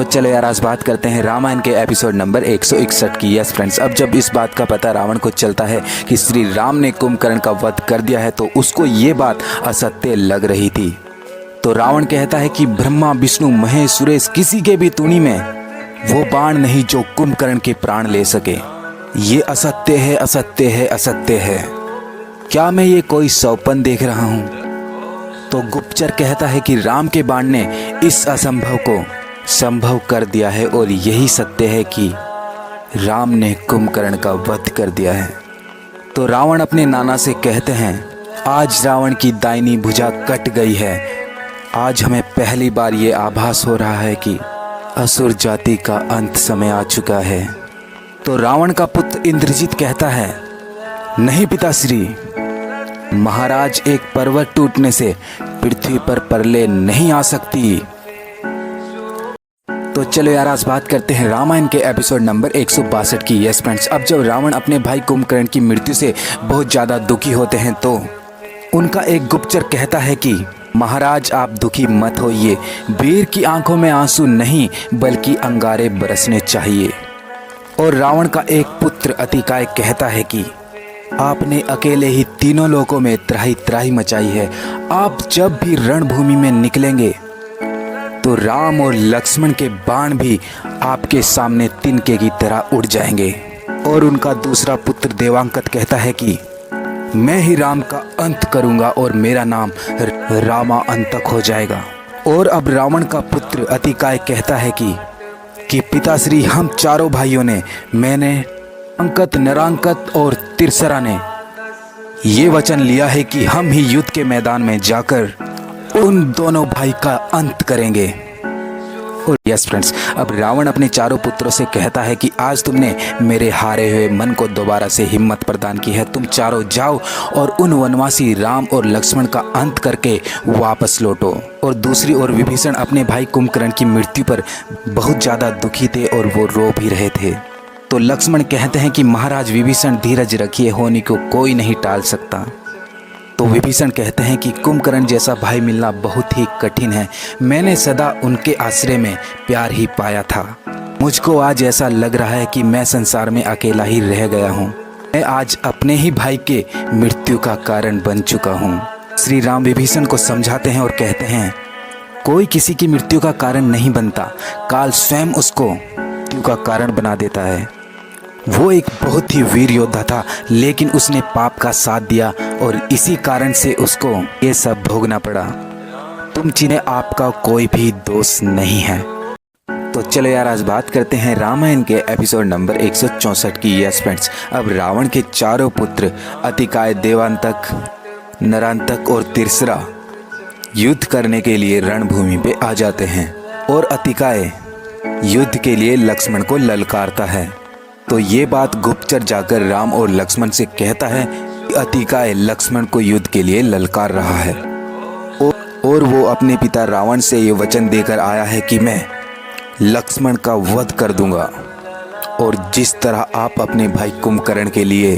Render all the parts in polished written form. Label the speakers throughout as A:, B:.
A: चलो यार आज बात करते हैं रामायण के एपिसोड नंबर 161 की। यस फ्रेंड्स, अब जब इस बात का पता रावण को चलता है कि श्री राम ने कुंभकर्ण का वध कर दिया है तो उसको ये बात असत्य लग रही थी। तो रावण कहता है कि ब्रह्मा विष्णु महेश सुरेश किसी के भी तुणी में वो बाण नहीं जो कुंभकर्ण के प्राण ले सके। ये असत्य है, असत्य है, असत्य है। क्या मैं ये कोई सौपन देख रहा हूँ? तो गुप्तचर कहता है कि राम के बाण ने इस असंभव को संभव कर दिया है और यही सत्य है कि राम ने कुंभकर्ण का वध कर दिया है। तो रावण अपने नाना से कहते हैं, आज रावण की दाहिनी भुजा कट गई है। आज हमें पहली बार ये आभास हो रहा है कि असुर जाति का अंत समय आ चुका है। तो रावण का पुत्र इंद्रजीत कहता है, नहीं पिताश्री, महाराज एक पर्वत टूटने से पृथ्वी पर प्रलय नहीं आ सकती। तो चलो यार आज बात करते हैं रामायण के एपिसोड नंबर 162 की। यस फ्रेंड्स, अब जब रावण अपने भाई कुंभकर्ण की मृत्यु से बहुत ज़्यादा दुखी होते हैं तो उनका एक गुप्तचर कहता है कि महाराज आप दुखी मत होइए, वीर की आंखों में आंसू नहीं बल्कि अंगारे बरसने चाहिए। और रावण का एक पुत्र अतिकाय कहता है कि आपने अकेले ही तीनों लोकों में त्राही त्राही मचाई है। आप जब भी रणभूमि में निकलेंगे तो राम और लक्ष्मण के बाण भी आपके सामने तिनके की तरह उड़ जाएंगे। और उनका दूसरा पुत्र देवांगत कहता है कि मैं ही राम का अंत करूंगा और मेरा नाम रामा अंतक हो जाएगा। और अब रावण का पुत्र अतिकाय कहता है कि पिताश्री हम चारों भाइयों ने, मैंने, अंकत, नरांकत और तिरसरा ने ये वचन लिया है कि हम ही युद्ध के मैदान में जाकर उन दोनों भाई का अंत करेंगे। और यस फ्रेंड्स, अब रावण अपने चारों पुत्रों से कहता है कि आज तुमने मेरे हारे हुए मन को दोबारा से हिम्मत प्रदान की है। तुम चारों जाओ और उन वनवासी राम और लक्ष्मण का अंत करके वापस लौटो। और दूसरी ओर विभीषण अपने भाई कुंभकर्ण की मृत्यु पर बहुत ज़्यादा दुखी थे और वो रो भी रहे थे। तो लक्ष्मण कहते हैं कि महाराज विभीषण धीरज रखिए, होने को कोई नहीं टाल सकता। तो विभीषण कहते हैं कि कुंभकर्ण जैसा भाई मिलना बहुत ही कठिन है। मैंने सदा उनके आश्रय में प्यार ही पाया था। मुझको आज ऐसा लग रहा है कि मैं संसार में अकेला ही रह गया हूँ। मैं आज अपने ही भाई के मृत्यु का कारण बन चुका हूँ। श्री राम विभीषण को समझाते हैं और कहते हैं, कोई किसी की मृत्यु का कारण नहीं बनता, काल स्वयं उसको मृत्यु का कारण बना देता है। वो एक बहुत ही वीर योद्धा था, लेकिन उसने पाप का साथ दिया और इसी कारण से उसको ये सब भोगना पड़ा। तुम जिन्हें आपका कोई भी दोष नहीं है। तो चलो यार आज बात करते हैं रामायण के एपिसोड नंबर 164 की। यस फ्रेंड्स, अब रावण के चारों पुत्र अतिकाय, देवांतक, नरांतक और तिरसरा युद्ध करने के लिए रणभूमि पे आ जाते हैं। और अतिकाय युद्ध के लिए लक्ष्मण को ललकारता है। तो ये बात गुप्तचर जाकर राम और लक्ष्मण से कहता है कि अतिकाय लक्ष्मण को युद्ध के लिए ललकार रहा है और वो अपने पिता रावण से ये वचन देकर आया है कि मैं लक्ष्मण का वध कर दूंगा। और जिस तरह आप अपने भाई कुंभकर्ण के लिए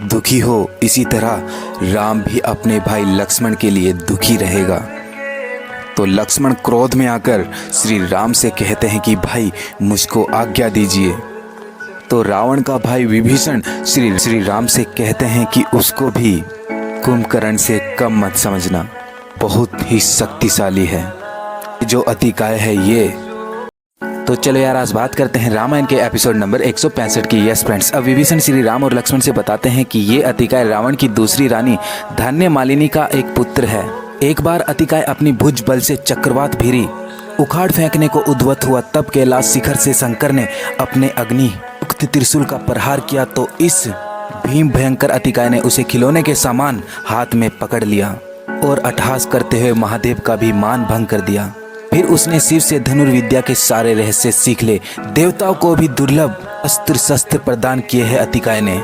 A: दुखी हो, इसी तरह राम भी अपने भाई लक्ष्मण के लिए दुखी रहेगा। तो लक्ष्मण क्रोध में आकर श्री राम से कहते हैं कि भाई मुझको आज्ञा दीजिए। तो रावण का भाई विभीषण श्री राम से कहते हैं कि उसको भी कुंभकर्ण से कम मत समझना, बहुत ही शक्तिशाली है जो अतिकाय है ये। तो चलो यार आज बात करते हैं रामायण के एपिसोड नंबर 165 की। यस फ्रेंड्स, अब विभीषण श्री राम और लक्ष्मण से बताते हैं कि ये अतिकाय रावण की दूसरी रानी धन्य मालिनी का एक पुत्र है। एक बार अतिकाय अपनी भुज बल से चक्रवात भीरी उखाड़ फेंकने को उद्वत हुआ, तब कैलाश शिखर से शंकर ने अपने अग्नि त्रिशूल का प्रहार किया। तो इस भीम भयंकर अतिकाय ने उसे खिलौने के समान हाथ में पकड़ लिया और अट्टहास करते हुए महादेव का भी मान भंग कर दिया। फिर उसने शिव से धनुर्विद्या के सारे रहस्य सीख ले। देवताओं को भी दुर्लभ अस्त्र शस्त्र प्रदान किए हैं अतिकाय ने।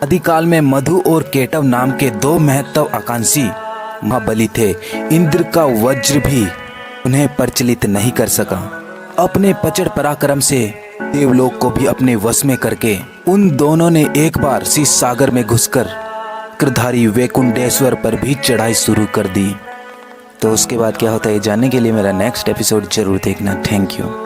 A: आदिकाल में मधु और केटव नाम के दो महत्वाकांक्षी महाबली थे। इंद्र का वज्र भी उन्हें प्रचलित नहीं कर सका। अपने प्रचंड पराक्रम से देवलोक को भी अपने वश में करके उन दोनों ने एक बार शीश सागर में घुसकर चक्रधारी वैकुंठेश्वर पर भी चढ़ाई शुरू कर दी। तो उसके बाद क्या होता है जानने के लिए मेरा नेक्स्ट एपिसोड जरूर देखना। Thank you.